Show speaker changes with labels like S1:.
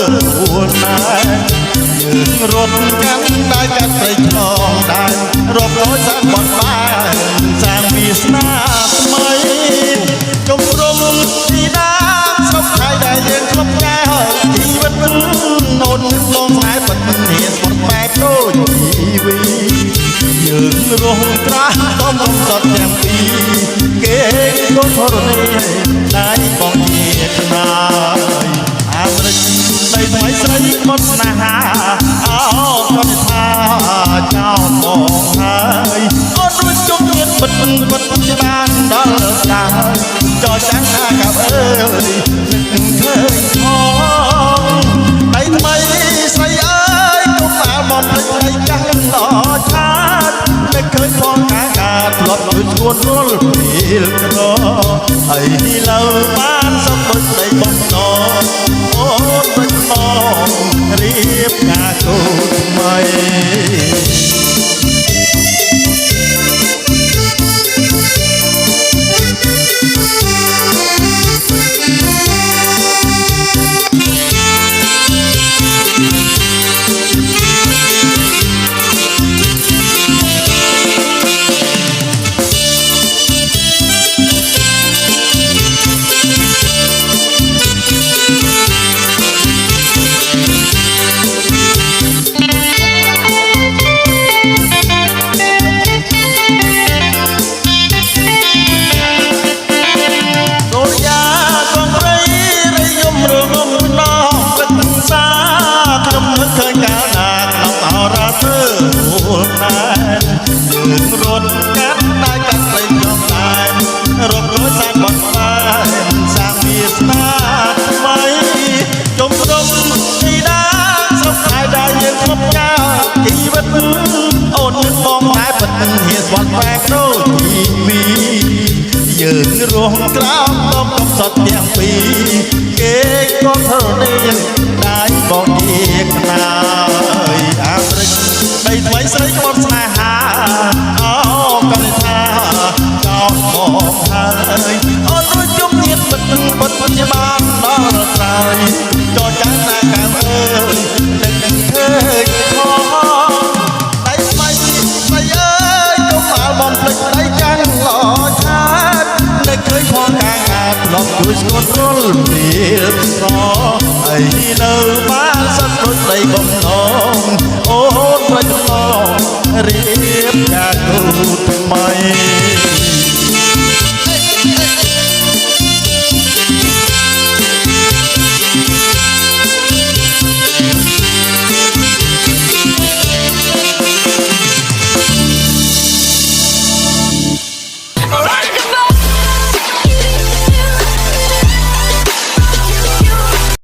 S1: ពួនដែរយើងរត់កាន់តែកាត់ព្រៃឆ្លងដែនរាប់រយសានបត់បែនសាងវាសនាថ្មីជុំរំទីដាស្រុកខៃដែលយើងធ្លាប់ចាជីវិតអូនបងស្នេហ៍បិទនេះស្បត់បែបដូចជីវីយើងរស់ក្រាស់តំបំសតទាំងពីរគេក៏ធរណីដៃបងជាខ្នាយអាមេរិកដីថ្មីស្រីមុតស្នេហាអោគាត់ថាចោលបងហើយអូនរួចជុំញៀនបិទជាបានដល់ដាចោចាំងណាកាប់អើយនឹកឃើញផងដីថ្មីស្រីអើយទុំអាមកភ្លេចដីចាស់ល្អឆាតនឹកឃើញផងការធ្លាប់ជួយឈួនរលពេលក្រហើយលើបានសុខដូចដីបំណងអូនមិនមករៀបការគូថ្មីយើងរត់កាត់តែកាត់ព្រៃឆ្លងដែនរាប់រយសានបត់បែនសាងវាសនាថ្មីជុំរំទីដាស្រុកខៃដែលយើងធ្លាប់ចាជីវិតអូននឹងបងតែបិទមិនហ៊ានស្បត់បែបដូចជីវីយើងរស់ក្រោមតំកំសត់ទាំងពីរគេក៏ធរណីដៃបងជាខ្នាយអាមេរិកដីថ្មីស្រីក្បត់ស្នេហាអូគាត់ថាចោលមកហើយអូនរួចជុំញៀនបិទជាបានដល់ត្រៃចោលចាំងណាកាមអើយនឹកឃើញផងដីថ្មីស្រីអើយទុំអាលបំភ្លេចដីចាំងល្អឆាតនឹកឃើញផងការធ្លាប់ជួយស្គនរលពេលស្រហើយនៅបានសត្វដូចដីបំណងអូនប្រយ័ត្នរៀបការគូថ្មី